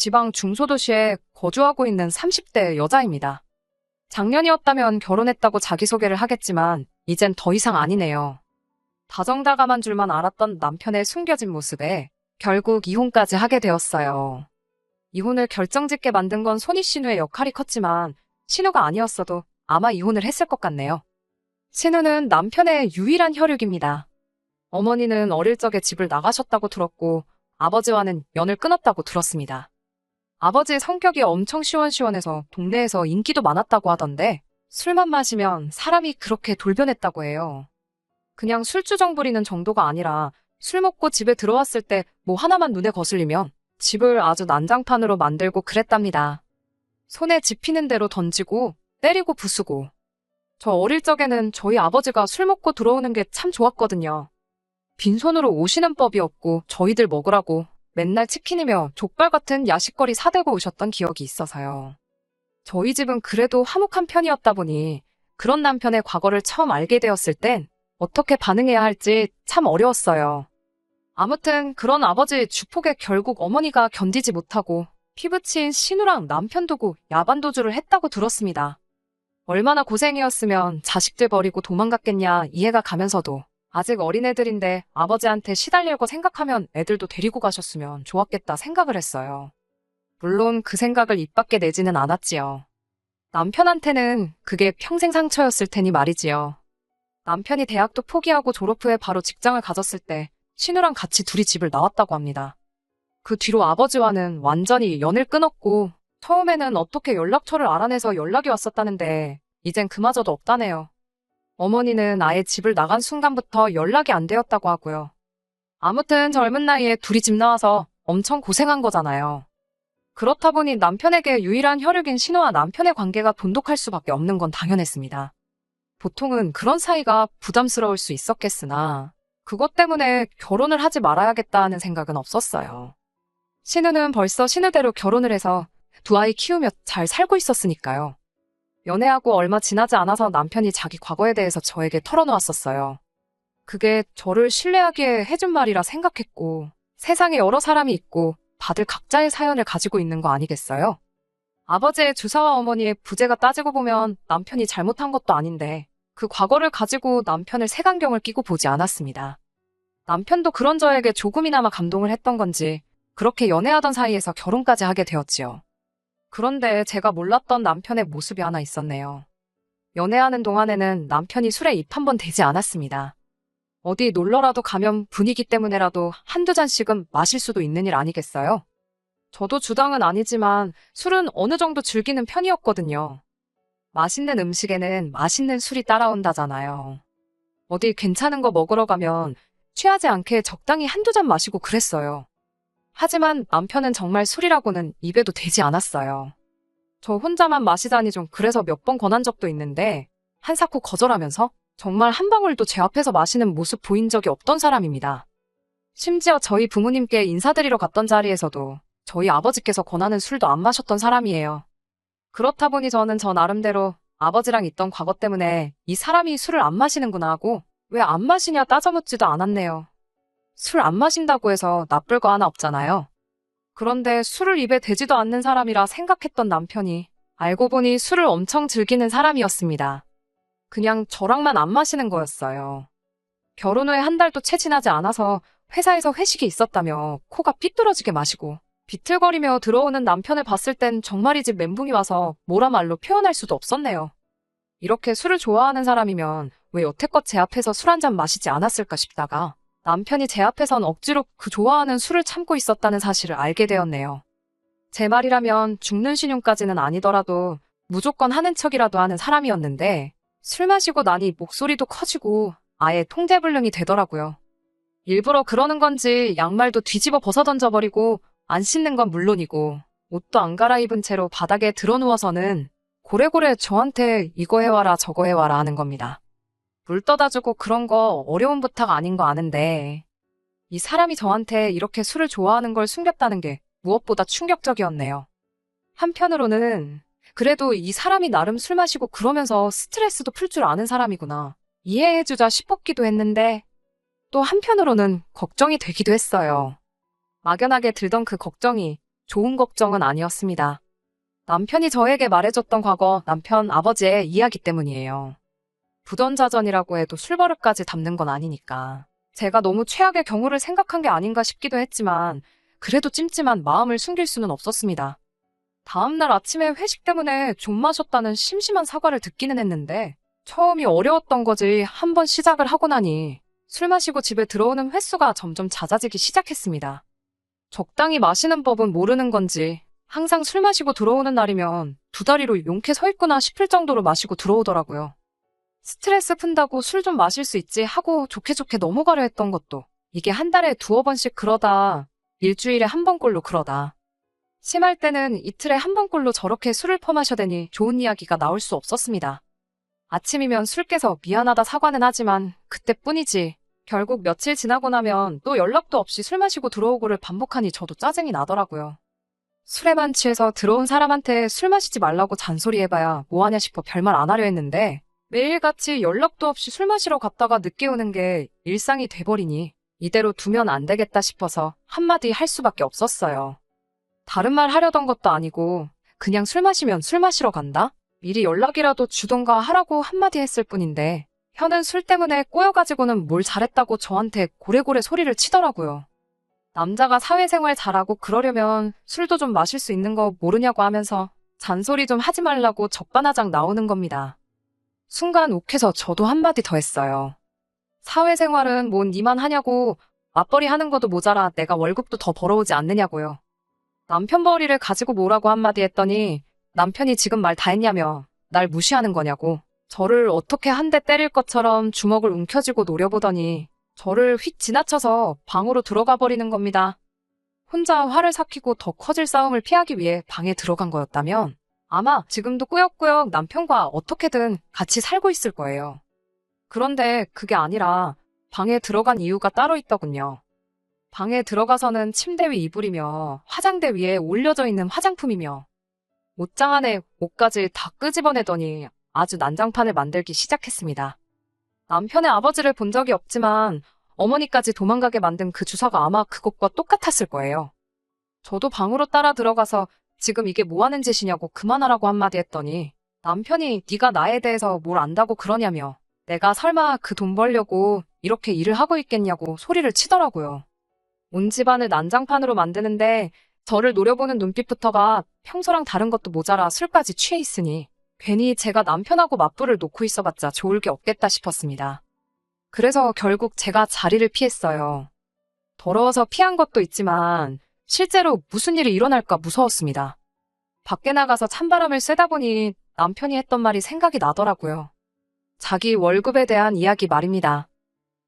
지방 중소도시에 거주하고 있는 30대 여자입니다. 작년이었다면 결혼했다고 자기소개를 하겠지만 이젠 더 이상 아니네요. 다정다감한 줄만 알았던 남편의 숨겨진 모습에 결국 이혼까지 하게 되었어요. 이혼을 결정짓게 만든 건 손이신우의 역할이 컸지만 신우가 아니었어도 아마 이혼을 했을 것 같네요. 신우는 남편의 유일한 혈육입니다. 어머니는 어릴 적에 집을 나가셨다고 들었고 아버지와는 연을 끊었다고 들었습니다. 아버지의 성격이 엄청 시원시원해서 동네에서 인기도 많았다고 하던데 술만 마시면 사람이 그렇게 돌변했다고 해요. 그냥 술주정 부리는 정도가 아니라 술 먹고 집에 들어왔을 때 뭐 하나만 눈에 거슬리면 집을 아주 난장판으로 만들고 그랬답니다. 손에 집히는 대로 던지고 때리고 부수고. 저 어릴 적에는 저희 아버지가 술 먹고 들어오는 게 참 좋았거든요. 빈손으로 오시는 법이 없고 저희들 먹으라고 맨날 치킨이며 족발 같은 야식거리 사들고 오셨던 기억이 있어서요. 저희 집은 그래도 화목한 편이었다 보니 그런 남편의 과거를 처음 알게 되었을 땐 어떻게 반응해야 할지 참 어려웠어요. 아무튼 그런 아버지의 주폭에 결국 어머니가 견디지 못하고 피부치인 신우랑 남편 두고 야반도주를 했다고 들었습니다. 얼마나 고생이었으면 자식들 버리고 도망갔겠냐 이해가 가면서도 아직 어린애들인데 아버지한테 시달릴 거 생각하면 애들도 데리고 가셨으면 좋았겠다 생각을 했어요. 물론 그 생각을 입 밖에 내지는 않았지요. 남편한테는 그게 평생 상처였을 테니 말이지요. 남편이 대학도 포기하고 졸업 후에 바로 직장을 가졌을 때 신우랑 같이 둘이 집을 나왔다고 합니다. 그 뒤로 아버지와는 완전히 연을 끊었고 처음에는 어떻게 연락처를 알아내서 연락이 왔었다는데 이젠 그마저도 없다네요. 어머니는 아예 집을 나간 순간부터 연락이 안 되었다고 하고요. 아무튼 젊은 나이에 둘이 집 나와서 엄청 고생한 거잖아요. 그렇다 보니 남편에게 유일한 혈육인 신우와 남편의 관계가 돈독할 수밖에 없는 건 당연했습니다. 보통은 그런 사이가 부담스러울 수 있었겠으나 그것 때문에 결혼을 하지 말아야겠다 하는 생각은 없었어요. 신우는 벌써 신우대로 결혼을 해서 두 아이 키우며 잘 살고 있었으니까요. 연애하고 얼마 지나지 않아서 남편이 자기 과거에 대해서 저에게 털어놓았었어요. 그게 저를 신뢰하게 해준 말이라 생각했고 세상에 여러 사람이 있고 다들 각자의 사연을 가지고 있는 거 아니겠어요? 아버지의 주사와 어머니의 부재가 따지고 보면 남편이 잘못한 것도 아닌데 그 과거를 가지고 남편을 색안경을 끼고 보지 않았습니다. 남편도 그런 저에게 조금이나마 감동을 했던 건지 그렇게 연애하던 사이에서 결혼까지 하게 되었지요. 그런데 제가 몰랐던 남편의 모습이 하나 있었네요. 연애하는 동안에는 남편이 술에 입 한 번 대지 않았습니다. 어디 놀러라도 가면 분위기 때문에라도 한두 잔씩은 마실 수도 있는 일 아니겠어요? 저도 주당은 아니지만 술은 어느 정도 즐기는 편이었거든요. 맛있는 음식에는 맛있는 술이 따라온다잖아요. 어디 괜찮은 거 먹으러 가면 취하지 않게 적당히 한두 잔 마시고 그랬어요. 하지만 남편은 정말 술이라고는 입에도 대지 않았어요. 저 혼자만 마시다니 좀 그래서 몇 번 권한 적도 있는데 한사코 거절하면서 정말 한 방울도 제 앞에서 마시는 모습 보인 적이 없던 사람입니다. 심지어 저희 부모님께 인사드리러 갔던 자리에서도 저희 아버지께서 권하는 술도 안 마셨던 사람이에요. 그렇다 보니 저는 저 나름대로 아버지랑 있던 과거 때문에 이 사람이 술을 안 마시는구나 하고 왜 안 마시냐 따져묻지도 않았네요. 술 안 마신다고 해서 나쁠 거 하나 없잖아요. 그런데 술을 입에 대지도 않는 사람이라 생각했던 남편이 알고 보니 술을 엄청 즐기는 사람이었습니다. 그냥 저랑만 안 마시는 거였어요. 결혼 후에 한 달도 채 지나지 않아서 회사에서 회식이 있었다며 코가 삐뚤어지게 마시고 비틀거리며 들어오는 남편을 봤을 땐 정말이지 멘붕이 와서 뭐라 말로 표현할 수도 없었네요. 이렇게 술을 좋아하는 사람이면 왜 여태껏 제 앞에서 술 한 잔 마시지 않았을까 싶다가 남편이 제 앞에선 억지로 그 좋아하는 술을 참고 있었다는 사실을 알게 되었네요. 제 말이라면 죽는 신용까지는 아니더라도 무조건 하는 척이라도 하는 사람이었는데 술 마시고 나니 목소리도 커지고 아예 통제불능이 되더라고요. 일부러 그러는 건지 양말도 뒤집어 벗어 던져버리고 안 씻는 건 물론이고 옷도 안 갈아입은 채로 바닥에 드러누워서는 고래고래 저한테 이거 해와라 저거 해와라 하는 겁니다. 물 떠다 주고 그런 거 어려운 부탁 아닌 거 아는데 이 사람이 저한테 이렇게 술을 좋아하는 걸 숨겼다는 게 무엇보다 충격적이었네요. 한편으로는 그래도 이 사람이 나름 술 마시고 그러면서 스트레스도 풀 줄 아는 사람이구나 이해해주자 싶었기도 했는데 또 한편으로는 걱정이 되기도 했어요. 막연하게 들던 그 걱정이 좋은 걱정은 아니었습니다. 남편이 저에게 말해줬던 과거 남편 아버지의 이야기 때문이에요. 부전자전이라고 해도 술버릇까지 담는 건 아니니까. 제가 너무 최악의 경우를 생각한 게 아닌가 싶기도 했지만 그래도 찜찜한 마음을 숨길 수는 없었습니다. 다음날 아침에 회식 때문에 좀 마셨다는 심심한 사과를 듣기는 했는데 처음이 어려웠던 거지 한 번 시작을 하고 나니 술 마시고 집에 들어오는 횟수가 점점 잦아지기 시작했습니다. 적당히 마시는 법은 모르는 건지 항상 술 마시고 들어오는 날이면 두 다리로 용케 서 있구나 싶을 정도로 마시고 들어오더라고요. 스트레스 푼다고 술 좀 마실 수 있지 하고 좋게 좋게 넘어가려 했던 것도 이게 한 달에 두어 번씩 그러다 일주일에 한 번꼴로 그러다 심할 때는 이틀에 한 번꼴로 저렇게 술을 퍼마셔대니 좋은 이야기가 나올 수 없었습니다. 아침이면 술 깨서 미안하다 사과는 하지만 그때뿐이지 결국 며칠 지나고 나면 또 연락도 없이 술 마시고 들어오고를 반복하니 저도 짜증이 나더라고요. 술에만 취해서 들어온 사람한테 술 마시지 말라고 잔소리해봐야 뭐하냐 싶어 별말 안 하려 했는데 매일같이 연락도 없이 술 마시러 갔다가 늦게 오는 게 일상이 돼버리니 이대로 두면 안 되겠다 싶어서 한마디 할 수밖에 없었어요. 다른 말 하려던 것도 아니고 그냥 술 마시면 술 마시러 간다? 미리 연락이라도 주던가 하라고 한마디 했을 뿐인데 현은 술 때문에 꼬여가지고는 뭘 잘했다고 저한테 고래고래 소리를 치더라고요. 남자가 사회생활 잘하고 그러려면 술도 좀 마실 수 있는 거 모르냐고 하면서 잔소리 좀 하지 말라고 적반하장 나오는 겁니다. 순간 욱해서 저도 한마디 더 했어요. 사회생활은 뭔 니만 하냐고 맞벌이 하는 것도 모자라 내가 월급도 더 벌어오지 않느냐고요. 남편 벌이를 가지고 뭐라고 한마디 했더니 남편이 지금 말 다 했냐며 날 무시하는 거냐고 저를 어떻게 한 대 때릴 것처럼 주먹을 움켜쥐고 노려보더니 저를 휙 지나쳐서 방으로 들어가 버리는 겁니다. 혼자 화를 삭히고 더 커질 싸움을 피하기 위해 방에 들어간 거였다면 아마 지금도 꾸역꾸역 남편과 어떻게든 같이 살고 있을 거예요. 그런데 그게 아니라 방에 들어간 이유가 따로 있더군요. 방에 들어가서는 침대 위 이불이며 화장대 위에 올려져 있는 화장품이며 옷장 안에 옷까지 다 끄집어내더니 아주 난장판을 만들기 시작했습니다. 남편의 아버지를 본 적이 없지만 어머니까지 도망가게 만든 그 주사가 아마 그것과 똑같았을 거예요. 저도 방으로 따라 들어가서 지금 이게 뭐 하는 짓이냐고 그만하라고 한마디 했더니 남편이 네가 나에 대해서 뭘 안다고 그러냐며 내가 설마 그 돈 벌려고 이렇게 일을 하고 있겠냐고 소리를 치더라고요. 온 집안을 난장판으로 만드는데 저를 노려보는 눈빛부터가 평소랑 다른 것도 모자라 술까지 취해 있으니 괜히 제가 남편하고 맞불을 놓고 있어봤자 좋을 게 없겠다 싶었습니다. 그래서 결국 제가 자리를 피했어요. 더러워서 피한 것도 있지만 실제로 무슨 일이 일어날까 무서웠습니다. 밖에 나가서 찬바람을 쐬다 보니 남편이 했던 말이 생각이 나더라고요. 자기 월급에 대한 이야기 말입니다.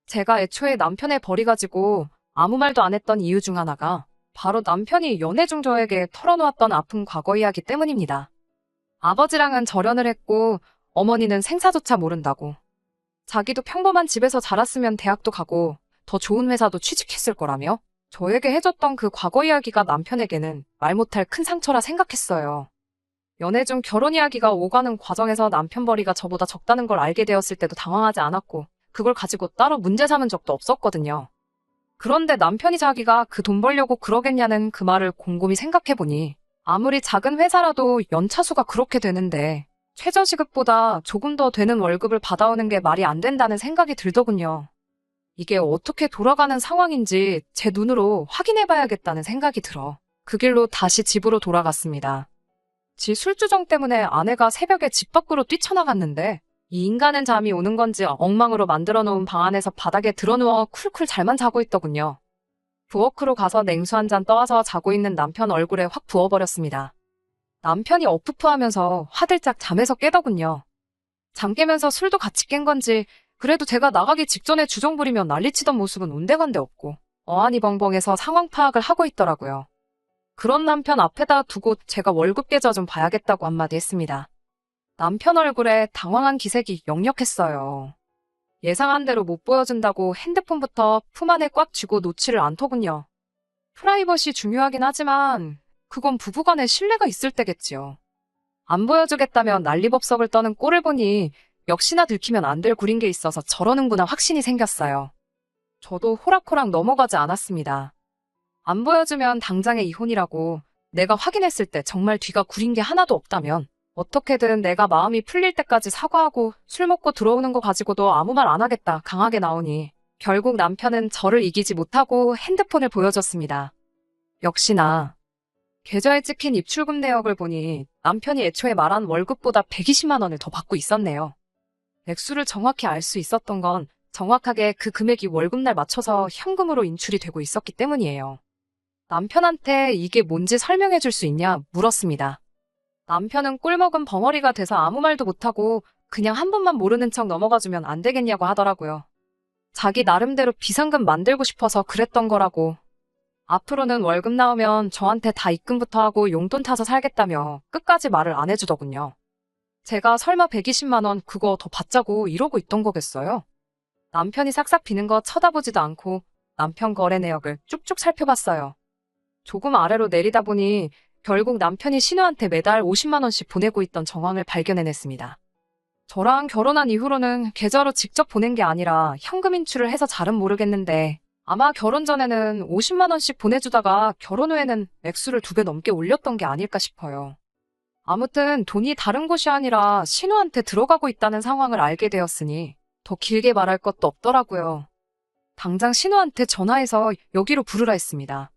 제가 애초에 남편의 벌이 가지고 아무 말도 안 했던 이유 중 하나가 바로 남편이 연애 중 저에게 털어놓았던 아픈 과거 이야기 때문입니다. 아버지랑은 절연을 했고 어머니는 생사조차 모른다고. 자기도 평범한 집에서 자랐으면 대학도 가고 더 좋은 회사도 취직했을 거라며 저에게 해줬던 그 과거 이야기가 남편에게는 말 못할 큰 상처라 생각했어요. 연애 중 결혼 이야기가 오가는 과정에서 남편 벌이가 저보다 적다는 걸 알게 되었을 때도 당황하지 않았고 그걸 가지고 따로 문제 삼은 적도 없었거든요. 그런데 남편이 자기가 그 돈 벌려고 그러겠냐는 그 말을 곰곰이 생각해보니 아무리 작은 회사라도 연차수가 그렇게 되는데 최저시급보다 조금 더 되는 월급을 받아오는 게 말이 안 된다는 생각이 들더군요. 이게 어떻게 돌아가는 상황인지 제 눈으로 확인해봐야겠다는 생각이 들어 그 길로 다시 집으로 돌아갔습니다. 지 술주정 때문에 아내가 새벽에 집 밖으로 뛰쳐나갔는데 이 인간은 잠이 오는 건지 엉망으로 만들어 놓은 방 안에서 바닥에 드러누워 쿨쿨 잘만 자고 있더군요. 부엌으로 가서 냉수 한 잔 떠와서 자고 있는 남편 얼굴에 확 부어버렸습니다. 남편이 어프프하면서 화들짝 잠에서 깨더군요. 잠 깨면서 술도 같이 깬 건지 그래도 제가 나가기 직전에 주정 부리며 난리치던 모습은 온데간데 없고 어안이 벙벙해서 상황 파악을 하고 있더라고요. 그런 남편 앞에다 두고 제가 월급 계좌 좀 봐야겠다고 한마디 했습니다. 남편 얼굴에 당황한 기색이 역력했어요. 예상한 대로 못 보여준다고 핸드폰부터 품 안에 꽉 쥐고 놓지를 않더군요. 프라이버시 중요하긴 하지만 그건 부부간에 신뢰가 있을 때겠지요. 안 보여주겠다면 난리법석을 떠는 꼴을 보니 역시나 들키면 안 될 굴인 게 있어서 저러는구나 확신이 생겼어요. 저도 호락호락 넘어가지 않았습니다. 안 보여주면 당장에 이혼이라고 내가 확인했을 때 정말 뒤가 구린 게 하나도 없다면 어떻게든 내가 마음이 풀릴 때까지 사과하고 술 먹고 들어오는 거 가지고도 아무 말 안 하겠다 강하게 나오니 결국 남편은 저를 이기지 못하고 핸드폰을 보여줬습니다. 역시나 계좌에 찍힌 입출금 내역을 보니 남편이 애초에 말한 월급보다 120만 원을 더 받고 있었네요. 액수를 정확히 알 수 있었던 건 정확하게 그 금액이 월급날 맞춰서 현금으로 인출이 되고 있었기 때문이에요. 남편한테 이게 뭔지 설명해 줄 수 있냐 물었습니다. 남편은 꿀먹은 벙어리가 돼서 아무 말도 못하고 그냥 한 번만 모르는 척 넘어가주면 안 되겠냐고 하더라고요. 자기 나름대로 비상금 만들고 싶어서 그랬던 거라고. 앞으로는 월급 나오면 저한테 다 입금부터 하고 용돈 타서 살겠다며 끝까지 말을 안 해주더군요. 제가 설마 120만 원 그거 더 받자고 이러고 있던 거겠어요? 남편이 싹싹 비는 거 쳐다보지도 않고 남편 거래 내역을 쭉쭉 살펴봤어요. 조금 아래로 내리다 보니 결국 남편이 신우한테 매달 50만 원씩 보내고 있던 정황을 발견해냈습니다. 저랑 결혼한 이후로는 계좌로 직접 보낸 게 아니라 현금 인출을 해서 잘은 모르겠는데 아마 결혼 전에는 50만 원씩 보내주다가 결혼 후에는 액수를 2배 넘게 올렸던 게 아닐까 싶어요. 아무튼 돈이 다른 곳이 아니라 신우한테 들어가고 있다는 상황을 알게 되었으니 더 길게 말할 것도 없더라고요. 당장 신우한테 전화해서 여기로 부르라 했습니다.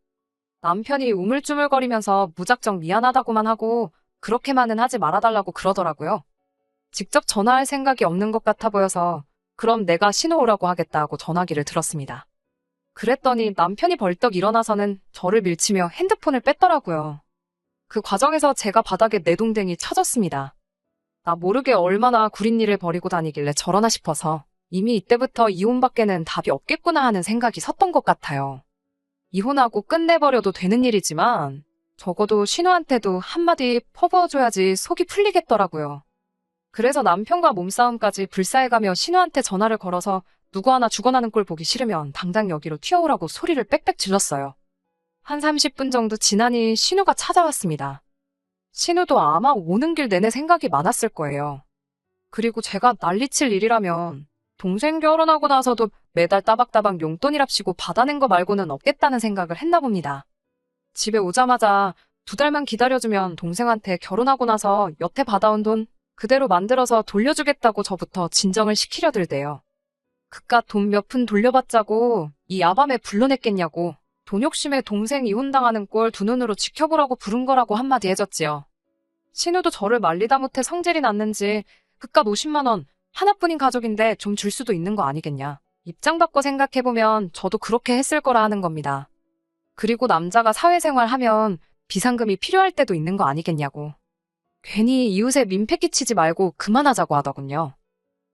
남편이 우물쭈물거리면서 무작정 미안하다고만 하고 그렇게만은 하지 말아달라고 그러더라고요. 직접 전화할 생각이 없는 것 같아 보여서 그럼 내가 신우 오라고 하겠다 하고 전화기를 들었습니다. 그랬더니 남편이 벌떡 일어나서는 저를 밀치며 핸드폰을 뺐더라고요. 그 과정에서 제가 바닥에 내동댕이 쳐졌습니다. 나 모르게 얼마나 구린 일을 벌이고 다니길래 저러나 싶어서 이미 이때부터 이혼밖에는 답이 없겠구나 하는 생각이 섰던 것 같아요. 이혼하고 끝내버려도 되는 일이지만 적어도 신우한테도 한마디 퍼부어줘야지 속이 풀리겠더라고요. 그래서 남편과 몸싸움까지 불사해가며 신우한테 전화를 걸어서 누구 하나 죽어나는 꼴 보기 싫으면 당장 여기로 튀어오라고 소리를 빽빽 질렀어요. 한 30분 정도 지나니 신우가 찾아왔습니다. 신우도 아마 오는 길 내내 생각이 많았을 거예요. 그리고 제가 난리칠 일이라면 동생 결혼하고 나서도 매달 따박따박 용돈이랍시고 받아낸 거 말고는 없겠다는 생각을 했나 봅니다. 집에 오자마자 2달만 기다려주면 동생한테 결혼하고 나서 여태 받아온 돈 그대로 만들어서 돌려주겠다고 저부터 진정을 시키려 들대요. 그깟 돈 몇 푼 돌려받자고 이 야밤에 불러냈겠냐고 돈 욕심에 동생 이혼당하는 꼴 두 눈으로 지켜보라고 부른 거라고 한마디 해줬지요. 신우도 저를 말리다 못해 성질이 났는지 그깟 50만 원 하나뿐인 가족인데 좀 줄 수도 있는 거 아니겠냐. 입장 바꿔 생각해보면 저도 그렇게 했을 거라 하는 겁니다. 그리고 남자가 사회생활 하면 비상금이 필요할 때도 있는 거 아니겠냐고. 괜히 이웃에 민폐 끼치지 말고 그만하자고 하더군요.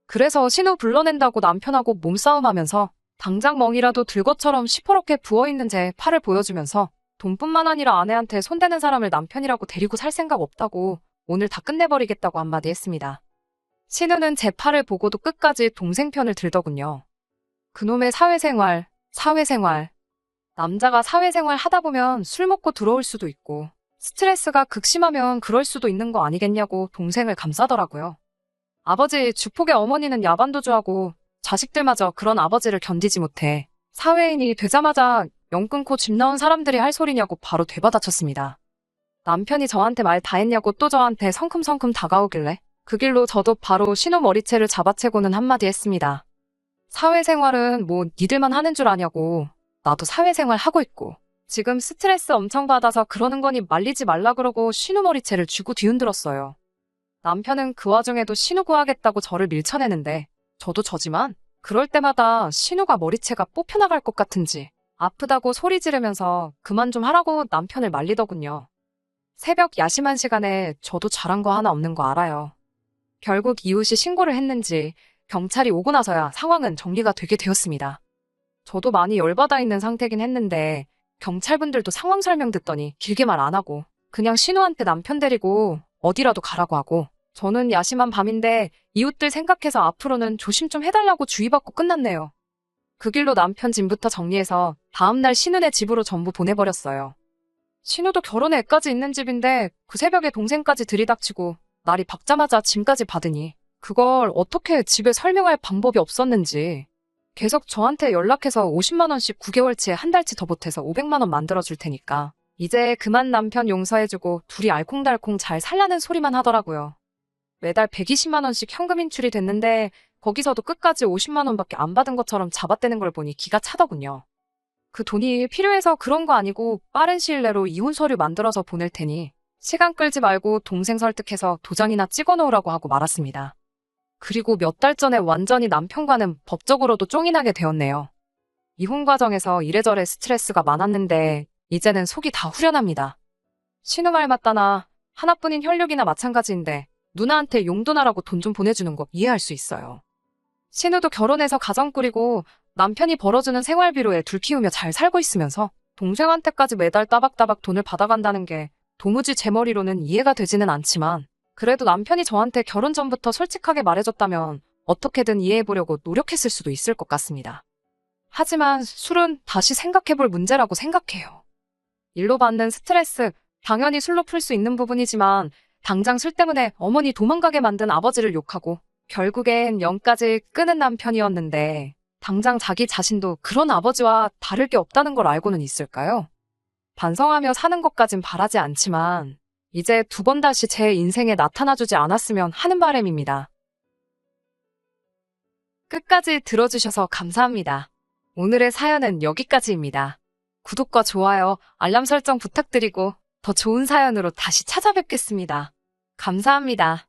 그래서 신우 불러낸다고 남편하고 몸싸움하면서 당장 멍이라도 들 것처럼 시퍼렇게 부어있는 제 팔을 보여주면서 돈뿐만 아니라 아내한테 손대는 사람을 남편이라고 데리고 살 생각 없다고 오늘 다 끝내버리겠다고 한마디 했습니다. 신우는 제 팔을 보고도 끝까지 동생 편을 들더군요. 그놈의 사회생활. 남자가 사회생활 하다 보면 술 먹고 들어올 수도 있고 스트레스가 극심하면 그럴 수도 있는 거 아니겠냐고 동생을 감싸더라고요. 아버지 주폭의 어머니는 야반도주하고 자식들마저 그런 아버지를 견디지 못해 사회인이 되자마자 영 끊고 집 나온 사람들이 할 소리냐고 바로 되받아쳤습니다. 남편이 저한테 말 다 했냐고 또 저한테 성큼성큼 다가오길래 그 길로 저도 바로 신우 머리채를 잡아채고는 한마디 했습니다. 사회생활은 뭐 니들만 하는 줄 아냐고. 나도 사회생활 하고 있고 지금 스트레스 엄청 받아서 그러는 거니 말리지 말라 그러고 신우 머리채를 쥐고 뒤흔들었어요. 남편은 그 와중에도 신우 구하겠다고 저를 밀쳐내는데 저도 저지만 그럴 때마다 신우가 머리채가 뽑혀나갈 것 같은지 아프다고 소리 지르면서 그만 좀 하라고 남편을 말리더군요. 새벽 야심한 시간에 저도 잘한 거 하나 없는 거 알아요. 결국 이웃이 신고를 했는지 경찰이 오고 나서야 상황은 정리가 되게 되었습니다. 저도 많이 열받아 있는 상태긴 했는데 경찰분들도 상황 설명 듣더니 길게 말 안 하고 그냥 신우한테 남편 데리고 어디라도 가라고 하고 저는 야심한 밤인데 이웃들 생각해서 앞으로는 조심 좀 해달라고 주의받고 끝났네요. 그 길로 남편 짐부터 정리해서 다음날 신우네 집으로 전부 보내버렸어요. 신우도 결혼에 애까지 있는 집인데 그 새벽에 동생까지 들이닥치고 날이 밝자마자 짐까지 받으니 그걸 어떻게 집에 설명할 방법이 없었는지 계속 저한테 연락해서 50만 원씩 9개월치에 한 달치 더 보태서 500만 원 만들어줄 테니까 이제 그만 남편 용서해주고 둘이 알콩달콩 잘 살라는 소리만 하더라고요. 매달 120만 원씩 현금 인출이 됐는데 거기서도 끝까지 50만 원밖에 안 받은 것처럼 잡아떼는 걸 보니 기가 차더군요. 그 돈이 필요해서 그런 거 아니고 빠른 시일 내로 이혼 서류 만들어서 보낼 테니 시간 끌지 말고 동생 설득해서 도장이나 찍어 놓으라고 하고 말았습니다. 그리고 몇 달 전에 완전히 남편과는 법적으로도 쫑이 나게 되었네요. 이혼 과정에서 이래저래 스트레스가 많았는데 이제는 속이 다 후련합니다. 신우말 맞다나 하나뿐인 혈육이나 마찬가지인데 누나한테 용돈하라고 돈 좀 보내주는 거 이해할 수 있어요. 신우도 결혼해서 가정 꾸리고 남편이 벌어주는 생활비로 애 둘 키우며 잘 살고 있으면서 동생한테까지 매달 따박따박 돈을 받아간다는 게 도무지 제 머리로는 이해가 되지는 않지만 그래도 남편이 저한테 결혼 전부터 솔직하게 말해줬다면 어떻게든 이해해보려고 노력했을 수도 있을 것 같습니다. 하지만 술은 다시 생각해볼 문제라고 생각해요. 일로 받는 스트레스, 당연히 술로 풀 수 있는 부분이지만 당장 술 때문에 어머니 도망가게 만든 아버지를 욕하고 결국엔 영까지 끄는 남편이었는데 당장 자기 자신도 그런 아버지와 다를 게 없다는 걸 알고는 있을까요? 반성하며 사는 것까진 바라지 않지만 이제 두 번 다시 제 인생에 나타나주지 않았으면 하는 바람입니다. 끝까지 들어주셔서 감사합니다. 오늘의 사연은 여기까지입니다. 구독과 좋아요, 알람 설정 부탁드리고 더 좋은 사연으로 다시 찾아뵙겠습니다. 감사합니다.